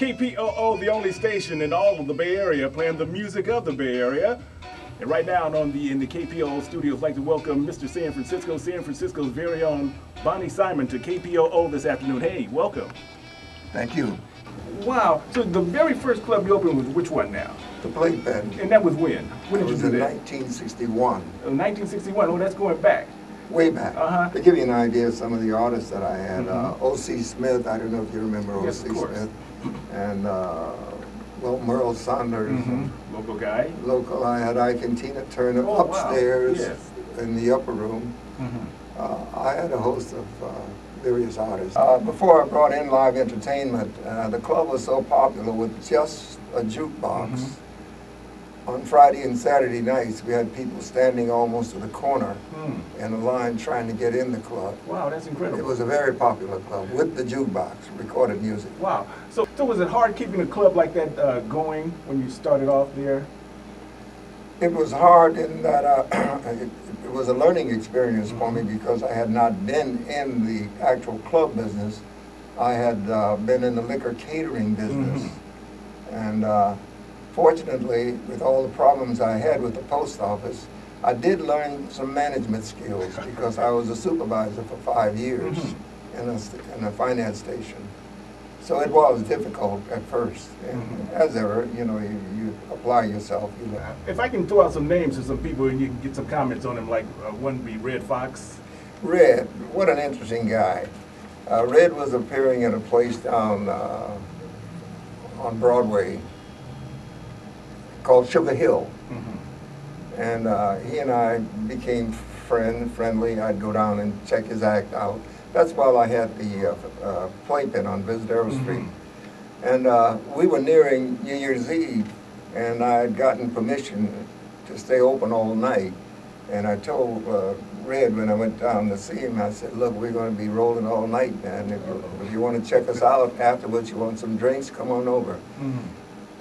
KPOO, the only station in all of the Bay Area playing the music of the Bay Area. And right now in the KPOO studios, I'd like to welcome Mr. San Francisco's very own Bonnie Simon to KPOO this afternoon. Hey, welcome. Thank you. Wow, so the very first club you opened was which one now? The Playpen. And that was when? When did you do that? 1961. 1961, oh, that's going back. Way back. To give you an idea of some of the artists that I had, O.C. Smith, I don't know if you remember Yes, O.C. Smith, and well, Merle Saunders. Local guy. Local, I had Ike and Tina Turner upstairs in the upper room. I had a host of various artists. Before I brought in live entertainment, the club was so popular with just a jukebox. On Friday and Saturday nights, we had people standing almost to the corner in a line trying to get in the club. Wow, that's incredible. It was a very popular club with the jukebox, recorded music. Wow. So was it hard keeping a club like that going when you started off there? It was hard in that it was a learning experience for me because I had not been in the actual club business. I had been in the liquor catering business. And fortunately, with all the problems I had with the post office, I did learn some management skills because I was a supervisor for 5 years in a finance station. So it was difficult at first. And as ever, you know, you apply yourself. You learn. If I can throw out some names to some people and you can get some comments on them, like one would be Red Fox. Red, what an interesting guy. Red was appearing at a place down on Broadway called Sugar Hill. And he and I became friendly. I'd go down and check his act out. That's while I had the Playpen on Divisadero Street. And we were nearing New Year's Eve, and I had gotten permission to stay open all night. And I told Red when I went down to see him, I said, look, we're going to be rolling all night, man. If you want to check us out afterwards, you want some drinks, come on over.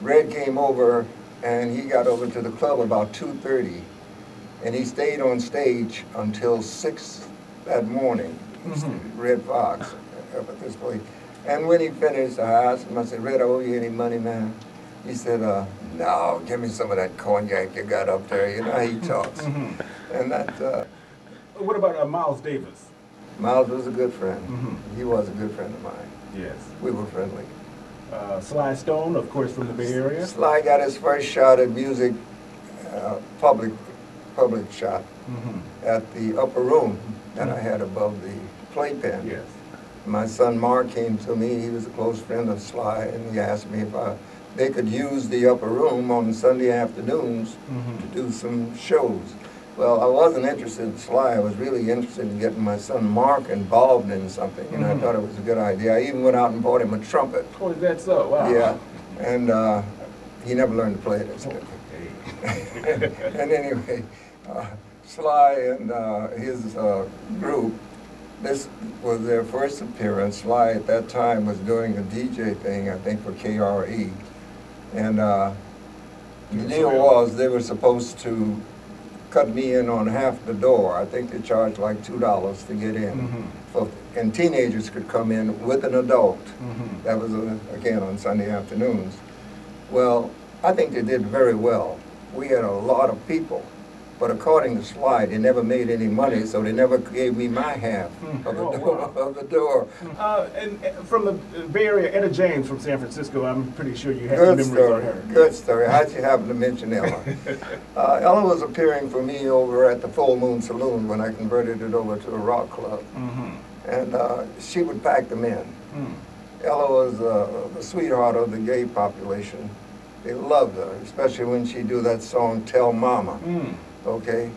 Red came over, and he got over to the club about 2:30, and he stayed on stage until 6 that morning. Red Fox up at this place. And when he finished, I asked him, I said, Red, I owe you any money, man? He said, no, give me some of that cognac you got up there. You know how he talks. And that. What about Miles Davis? Miles was a good friend. He was a good friend of mine. Yes. We were friendly. Sly Stone, of course, from the Bay Area. Sly got his first shot at music, public shot, at the upper room that I had above the Playpen. Yes. My son Mark came to me. He was a close friend of Sly, and he asked me if they could use the upper room on Sunday afternoons to do some shows. Well, I wasn't interested in Sly. I was really interested in getting my son Mark involved in something, and I thought it was a good idea. I even went out and bought him a trumpet. Oh, is that so? Wow. Yeah, and he never learned to play it. And anyway, Sly and his group, this was their first appearance. Sly at that time was doing a DJ thing, I think, for KRE. And the deal was they were supposed to cut me in on half the door. I think they charged like $2 to get in. And teenagers could come in with an adult. That was, again, on Sunday afternoons. Well, I think they did very well. We had a lot of people. But according to Sly, they never made any money, so they never gave me my half of the door. And from the Bay Area, Etta James from San Francisco, I'm pretty sure you have some memories on her. Good story. How'd you happen to mention Ella? Ella was appearing for me over at the full Moon Salon when I converted it over to a rock club. And she would pack them in. Ella was the sweetheart of the gay population. They loved her, especially when she'd do that song, Tell Mama. Okay,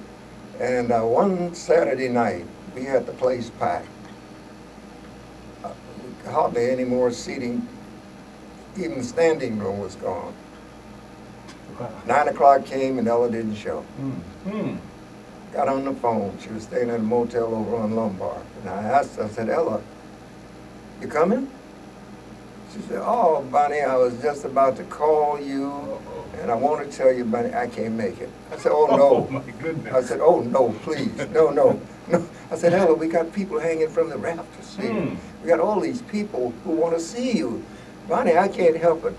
and one Saturday night, we had the place packed. Hardly any more seating, even the standing room was gone. 9 o'clock came and Ella didn't show. Got on the phone. She was staying at a motel over on Lombard. And I asked her, I said, Ella, you coming? She said, oh, Bonnie, I was just about to call you. And I want to tell you, Bunny, I can't make it. I said, oh, no. Oh, my goodness. I said, oh, no, please. No. I said, Ella, we got people hanging from the rafters. See? We got all these people who want to see you. Bonnie, I can't help it.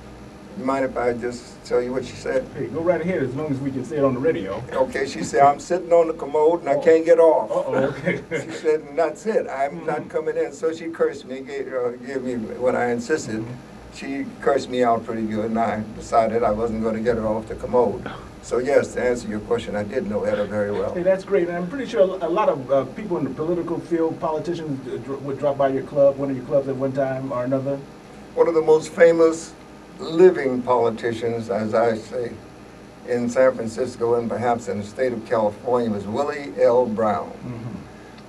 You mind if I just tell you what she said? Hey, go right ahead as long as we can say it on the radio. Okay, she said, I'm sitting on the commode and I can't get off. Uh-oh, okay. She said, and that's it, I'm not coming in. So she cursed me, gave me what I insisted. She cursed me out pretty good, and I decided I wasn't going to get her off the commode. So yes, to answer your question, I did know Etta very well. Hey, that's great. And I'm pretty sure a lot of people in the political field, politicians, would drop by your club, one of your clubs at one time or another. One of the most famous living politicians, as I say, in San Francisco and perhaps in the state of California was Willie L. Brown.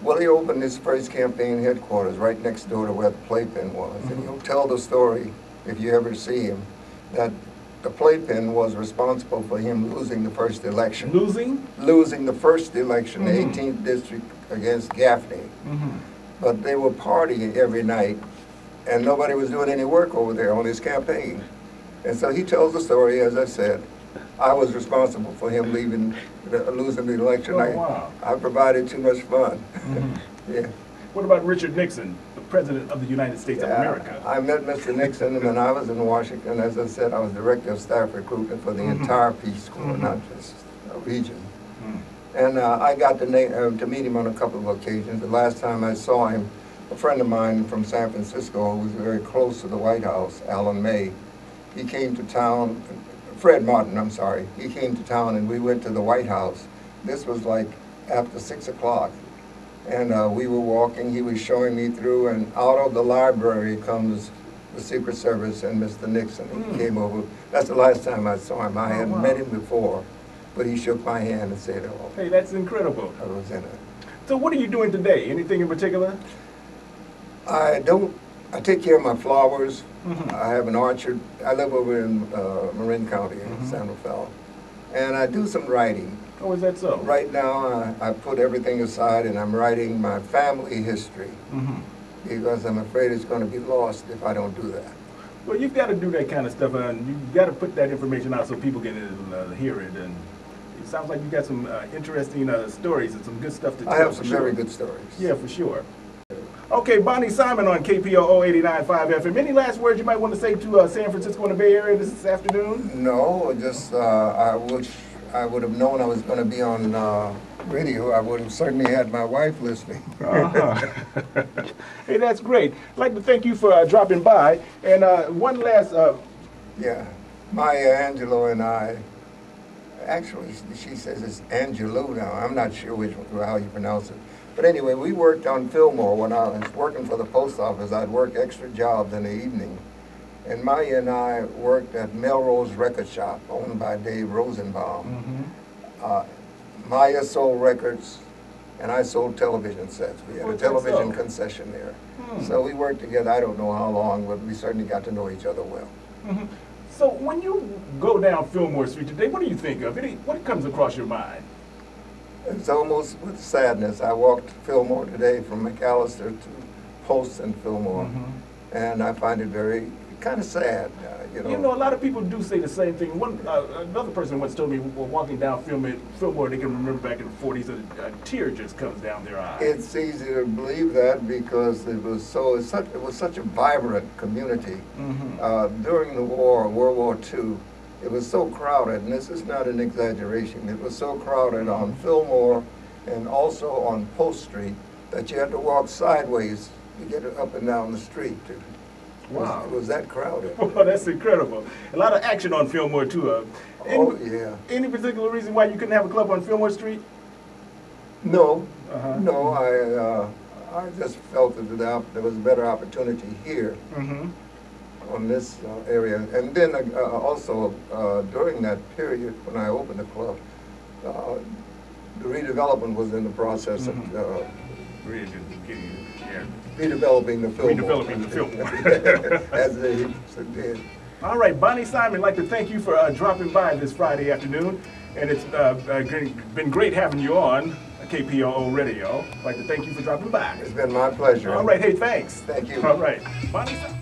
Willie opened his first campaign headquarters right next door to where the Playpen was. And he'll tell the story, if you ever see him, that the Playpen was responsible for him losing the first election. Losing? Losing the first election, the 18th district against Gaffney. But they were partying every night, and nobody was doing any work over there on his campaign. And so he tells the story, as I said, I was responsible for him losing the election. Oh, wow. I provided too much fun. Yeah. What about Richard Nixon, the President of the United States of America? I met Mr. Nixon when I was in Washington. As I said, I was Director of Staff Recruitment for the entire Peace Corps, not just a region. And I got to meet him on a couple of occasions. The last time I saw him, a friend of mine from San Francisco who was very close to the White House, Alan May, he came to town, Fred Martin, I'm sorry, he came to town and we went to the White House. This was like after 6 o'clock. And we were walking, he was showing me through, and out of the library comes the Secret Service and Mr. Nixon. He came over. That's the last time I saw him. I hadn't met him before, but he shook my hand and said, oh. Hey, that's incredible. I was in it. So what are you doing today? Anything in particular? I take care of my flowers. I have an orchard. I live over in Marin County in San Rafael. And I do some writing. Oh, is that so? Right now, I put everything aside and I'm writing my family history because I'm afraid it's going to be lost if I don't do that. Well, you've got to do that kind of stuff, and you've got to put that information out so people can hear it. And it sounds like you got some interesting stories and some good stuff to tell. I have some very good stories. Yeah, for sure. Okay, Bonnie Simon on KPOO 89.5 FM. Any last words you might want to say to San Francisco and the Bay Area this afternoon? No, just I would have known I was going to be on radio. I would have certainly had my wife listening. Hey, that's great. I'd like to thank you for dropping by. And one last... Yeah, Maya Angelou and I, actually she says it's Angelo now. I'm not sure how you pronounce it. But anyway, we worked on Fillmore when I was working for the post office. I'd work extra jobs in the evening. And Maya and I worked at Melrose Record Shop, owned by Dave Rosenbaum. Maya sold records, and I sold television sets. We had a television concession there. So we worked together, I don't know how long, but we certainly got to know each other well. So when you go down Fillmore Street today, what do you think of? What comes across your mind? It's almost with sadness. I walked Fillmore today from McAllister to Post and Fillmore, and I find it very kind of sad. You know, a lot of people do say the same thing. Another person once told me, while walking down Fillmore, they can remember back in the 40s, a tear just comes down their eye. It's easy to believe that because it was such a vibrant community. During the war, World War II, it was so crowded, and this is not an exaggeration, it was so crowded on Fillmore and also on Post Street that you had to walk sideways to get up and down the street. Wow. It was that crowded. Well, that's incredible. A lot of action on Fillmore, too. Yeah. Any particular reason why you couldn't have a club on Fillmore Street? No. No, I just felt that there was a better opportunity here on this area. And then also during that period when I opened the club, the redevelopment was in the process of redeveloping the Fillmore. Redeveloping the Fillmore. As they did. All right, Bonnie Simon, I'd like to thank you for dropping by this Friday afternoon. And it's been great having you on KPOO Radio. I'd like to thank you for dropping by. It's been my pleasure. All right, hey, thanks. Thank you. All right. Bonnie Simon.